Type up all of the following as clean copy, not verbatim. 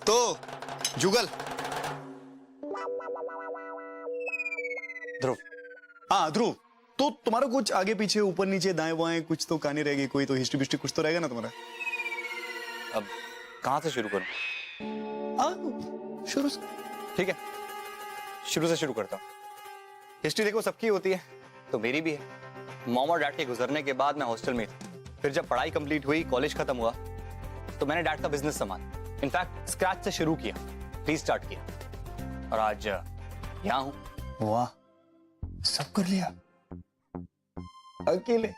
तो जुगल। ध्रुव। हाँ ध्रुव, तो तुम्हारा कुछ आगे पीछे ऊपर नीचे दाएं बाएं कुछ तो कहानी रहेगी, कोई तो हिस्ट्री बिस्ट्री कुछ तो रहेगा ना तुम्हारा। अब कहाँ से शुरू करूं? हाँ शुरू से। ठीक है, शुरू से शुरू करता हूँ। हिस्ट्री देखो सबकी होती है, तो मेरी भी है। मॉम और डैड के गुजरने के बाद मैं हॉस्टल में था। फिर जब पढ़ाई कंप्लीट हुई, कॉलेज खत्म हुआ, तो मैंने डैड का बिजनेस संभाला। इनफैक्ट स्क्रैच से शुरू किया, रीस्टार्ट किया, और आज यहाँ हूँ। वाह, सब कर लिया अकेले।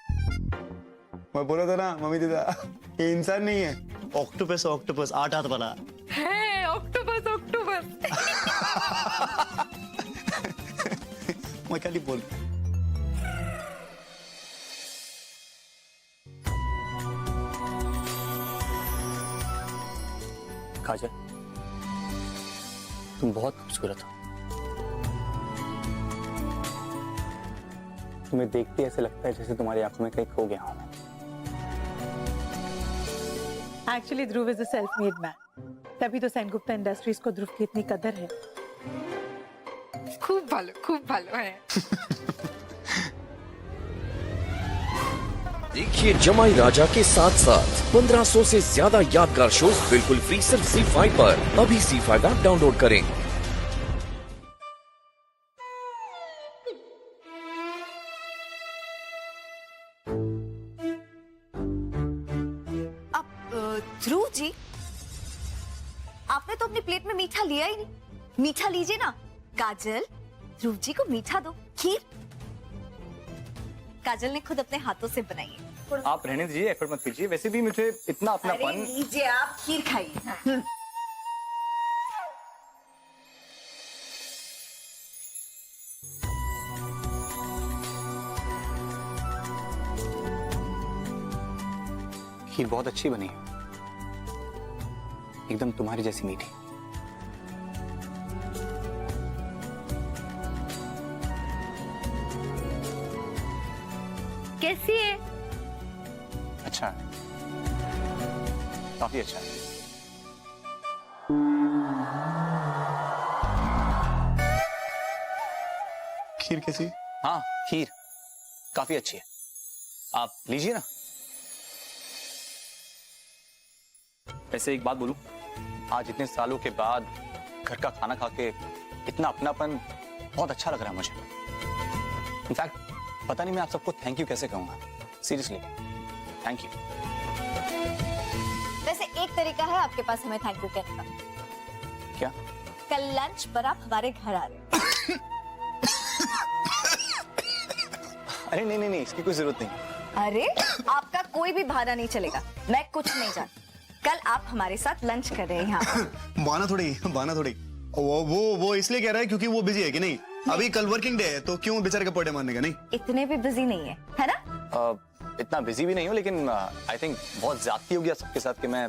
मैं बोला था ना मम्मी दीदा, ये इंसान नहीं है, ऑक्टोपस ऑक्टोपस 8 हाथ वाला है। Octopus octopus. मैं खाली बोल। काजल, तुम बहुत खूबसूरत हो। तुम्हें देखते ऐसे लगता है जैसे तुम्हारी आंखों में कहीं खो गया हूं। Actually Dhruv is a self made man, तभी तो सेनगुप्ता इंडस्ट्रीज को ध्रुव की इतनी कदर है। खूब भालो है। देखिए जमाई राजा के साथ साथ 1500 से ज्यादा यादगार शोज बिल्कुल फ्री सिर्फ ZEE5 पर। अभी ZEE5 ऐप डाउनलोड करें। ध्रुव जी, आपने तो अपनी प्लेट में मीठा लिया ही नहीं। मीठा लीजिए ना। काजल, ध्रुव जी को मीठा दो। खीर काजल ने खुद अपने हाथों से बनाई है। आप रहने दीजिए, एफर्ट मत कीजिए। वैसे भी मुझे इतना अपनापन। लीजिए, आप खीर खाइए। खीर बहुत अच्छी बनी है, एकदम तुम्हारी जैसी मीठी। कैसी है? अच्छा है, काफी अच्छा है। खीर कैसी? हाँ, खीर काफी अच्छी है, आप लीजिए ना। वैसे एक बात बोलूं, आज इतने सालों के बाद घर का खाना खा के इतना अपनापन बहुत अच्छा लग रहा है मुझे। इनफैक्ट पता नहीं मैं आप सबको थैंक यू कैसे कहूंगा। Seriously thank you. वैसे एक तरीका है आपके पास हमें थैंक यू कहने का। क्या? कल लंच पर आप हमारे घर आ रहे हैं। अरे नहीं नहीं नहीं, इसकी कोई जरूरत नहीं। अरे आपका कोई भी बहाना नहीं चलेगा, मैं कुछ नहीं जानती। कल आप हमारे साथ लंच कर रहे हैं यहाँ। बहाना थोड़ी। वो इसलिए कह रहा है क्योंकि वो बिजी है कि नहीं? अभी कल वर्किंग डे है, तो क्यों बेचारे का पड़े मारने का? नहीं इतने भी बिजी नहीं है ना? इतना बिजी भी नहीं हूँ, लेकिन आई थिंक बहुत ज्यादती हो गया सबके साथ कि मैं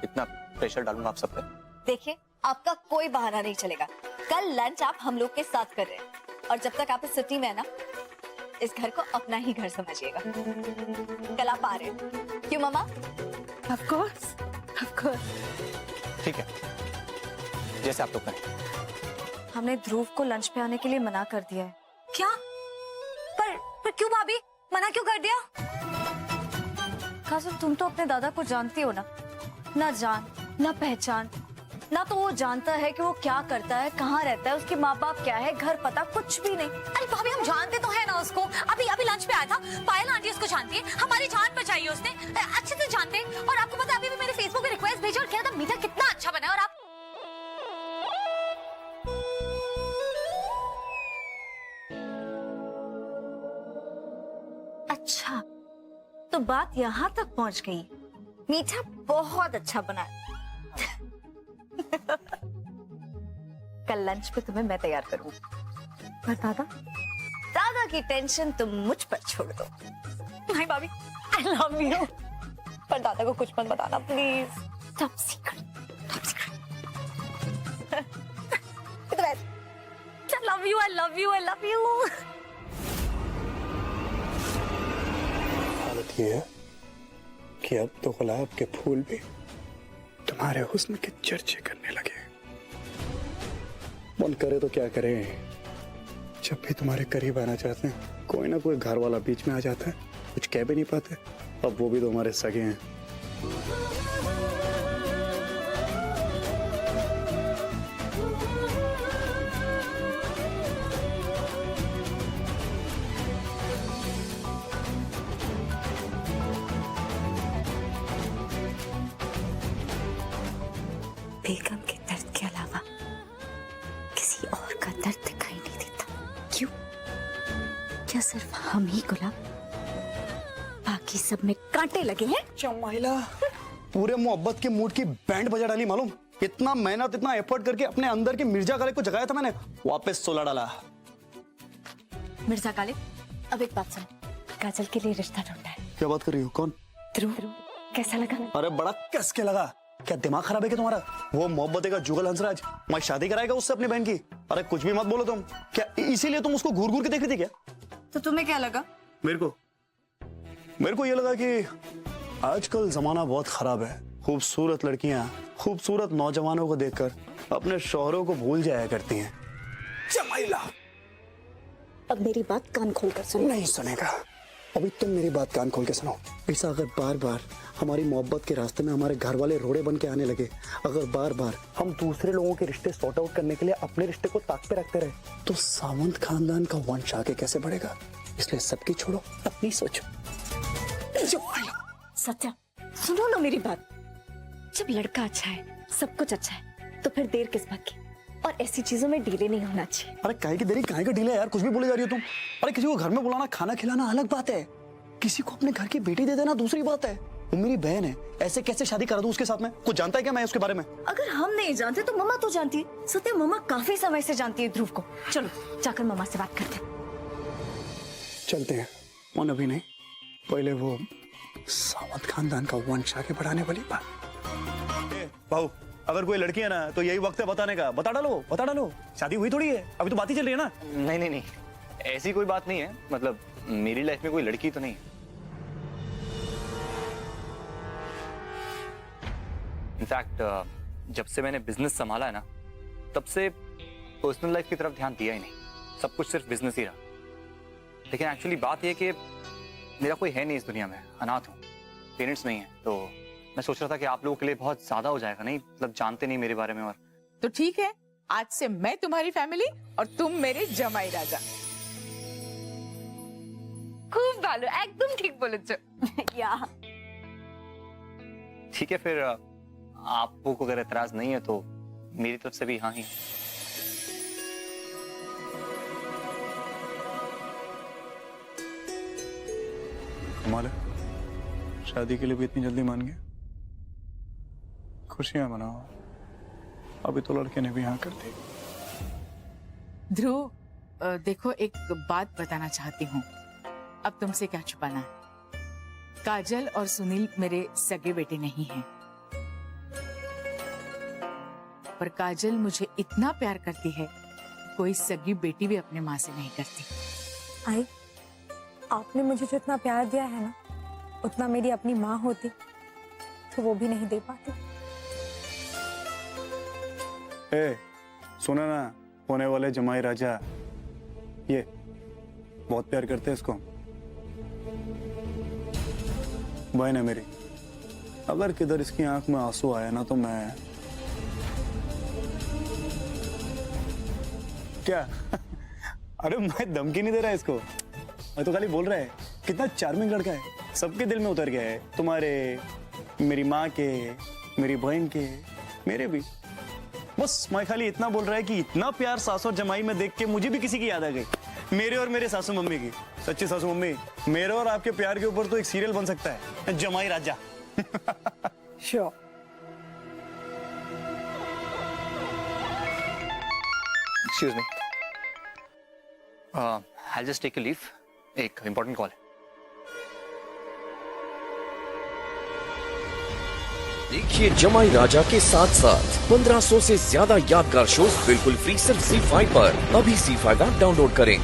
इतना प्रेशर डालूंगा आप सब पे। देखिए, आपका कोई बहाना नहीं चलेगा। कल लंच आप हम लोग के साथ कर रहे हैं, और जब तक आप इस सिटी में है ना, इस घर को अपना ही घर समझिएगा। कल आप आ रहे हैं, क्यों मामा? Of course. ठीक है, जैसे आप लोग करें। हमने ध्रुव को लंच पे आने के लिए मना कर दिया है। क्या? पर क्यों भाभी? मना क्यों कर दिया? काजल, तुम तो अपने दादा को जानती हो ना जान ना पहचान। ना तो वो जानता है कि वो क्या करता है, कहाँ रहता है, उसके माँ बाप क्या है, घर पता कुछ भी नहीं। अरे भाभी, हम जानते तो है ना उसको। अभी लंच पे आया था, पायल आंटी उसको जानती है, हमारी जान बचाई है उसने, अच्छे से जानते हैं। और आपको पता है, अभी भी मेरे फेसबुक पे रिक्वेस्ट भेजा और कह रहा था मीठा कितना अच्छा बना है। और आप अच्छा, तो बात यहाँ तक पहुँच गई। मीठा बहुत अच्छा बना है। कल लंच पे तुम्हें मैं तैयार करूँ। पर दादा की टेंशन तुम मुझ पर छोड़ दो। नहीं भाभी, आई लव यू। पर दादा को कुछ मत बताना please. Top secret. I love you। हालत ये है कि अब तो गुलाब के फूल भी हमारे हुस्न के चर्चे करने लगे। मन करे तो क्या करें, जब भी तुम्हारे करीब आना चाहते हैं कोई ना कोई घर वाला बीच में आ जाता है, कुछ कह भी नहीं पाते। अब वो भी तो हमारे सगे हैं। बेगम के दर्द के अलावा किसी और का दर्द दिखाई नहीं देता। क्यों? क्या सिर्फ हम ही गुलाब, बाकी सब में कांटे लगे हैं? जमाइला, पूरे मोहब्बत के मूड की बैंड बजा डाली मालूम। इतना मेहनत, इतना एफर्ट करके अपने अंदर के मिर्जा काले को जगाया था मैंने, वापस सोला डाला। मिर्जा काले, अब एक बात सुन, काजल के लिए रिश्ता ढूंढा है। क्या बात कर रही हो? कौन? ध्रुव, कैसा लगा? अरे बड़ा कस के लगा। क्या दिमाग खराब है क्या तुम्हारा? वो मोहब्बत का जुगल हंसराज, मैं शादी कराएगा उससे अपनी बहन की। अरे कुछ भी मत बोलो तुम। क्या इसीलिए तुम उसको घूर घूर के देख रही थी क्या? तो तुम्हें क्या लगा? मेरे को ये लगा कि आजकल जमाना बहुत खराब है। खूबसूरत लड़कियां खूबसूरत नौजवानों को देखकर अपने शौहरों को भूल जाया करती हैं। जमाइला, अब मेरी बात कान खोल कर सुन। नहीं सुनेगा। अभी तुम मेरी बात कान खोल के सुनो। ऐसा अगर बार बार हमारी मोहब्बत के रास्ते में हमारे घर वाले रोड़े बन के आने लगे, अगर बार बार हम दूसरे लोगों के रिश्ते सॉर्ट आउट करने के लिए अपने रिश्ते को ताक पे रखते रहे, तो सावंत खानदान का वंश आगे कैसे बढ़ेगा? इसलिए सबकी छोड़ो, अपनी सोचो। सत्या, सुनो ना मेरी बात। जब लड़का अच्छा है, सब कुछ अच्छा है, तो फिर देर किस बात की? और ऐसी चीजों में डीले नहीं होना चाहिए। अरे काहे की देरी, काहे का डीले यार? कुछ भी बोले जा रही हो तुम। अरे किसी को घर में बुलाना, खाना खिलाना अलग बात है, किसी को अपने घर की बेटी दे देना दूसरी बात है। वो मेरी बहन है, ऐसे कैसे शादी करा दूं उसके साथ में? कुछ जानता है क्या मैं उसके बारे में? अगर हम नहीं जानते तो मम्मा तो जानती है। सत्या, मम्मा काफी समय से जानती है ध्रुव को। चलो जाकर मम्मा से बात करते हैं। चलते हैं। और अभी नहीं, पहले वो सावंत खानदान का वंश आगे बढ़ाने वाली बात। भाऊ, अगर कोई लड़की है ना तो यही वक्त है बताने का। बता डालो। शादी हुई थोड़ी है, अभी तो बात ही चल रही है ना। नहीं, ऐसी कोई बात नहीं है। मतलब मेरी लाइफ में कोई लड़की तो नहीं है। इनफैक्ट जब से मैंने बिजनेस संभाला है ना, तब से पर्सनल लाइफ की तरफ ध्यान दिया ही नहीं। सब कुछ सिर्फ बिजनेस ही रहा। लेकिन एक्चुअली बात यह कि मेरा कोई है नहीं इस दुनिया में, अनाथ हूँ, पेरेंट्स नहीं है। तो मैं सोच रहा था कि आप लोगों के लिए बहुत ज्यादा हो जाएगा, नहीं मतलब जानते नहीं मेरे बारे में। और तो ठीक है, आज से मैं तुम्हारी फैमिली और तुम मेरे जमाई राजा। खूब भालो, एकदम ठीक बोले या। ठीक है, फिर आपको अगर एतराज नहीं है तो मेरी तरफ से भी हाँ ही। कमाल है, शादी के लिए भी इतनी जल्दी मान गए। खुशियां मनाओ, अभी तो लड़के ने भी हाँ कर दी। ध्रुव, देखो एक बात बताना चाहती हूँ। अब तुमसे क्या छुपाना है। काजल और सुनील मेरे सगे बेटे नहीं हैं, पर काजल मुझे इतना प्यार करती है, कोई सगी बेटी भी अपने माँ से नहीं करती। आई, आपने मुझे जो इतना प्यार दिया है ना, उतना मेरी अपनी माँ होती तो वो भी नहीं दे पाती। सुना ना, होने वाले जमाई राजा, ये बहुत प्यार करते हैं इसको। बहन है मेरी, अगर किधर इसकी आंख में आंसू आया ना तो मैं क्या अरे मैं धमकी नहीं दे रहा इसको, मैं तो खाली बोल रहा है कितना चार्मिंग लड़का है, सबके दिल में उतर गया है। तुम्हारे, मेरी माँ के, मेरी बहन के, मेरे भी। बस मैं खाली इतना बोल रहा है कि इतना प्यार सासू और जमाई में देख के मुझे भी किसी की याद आ गई, मेरे और मेरे सासू मम्मी की। सच्ची सासू मम्मी, मेरे और आपके प्यार के ऊपर तो एक सीरियल बन सकता है, जमाई राजा। Sure. Excuse me, I just take a leave, एक इंपॉर्टेंट कॉल है। देखिए जमाई राजा के साथ साथ 1500 से ज्यादा यादगार शोज बिल्कुल फ्री सिर्फ ZEE5 पर। अभी ZEE5 ऐप डाउनलोड करें।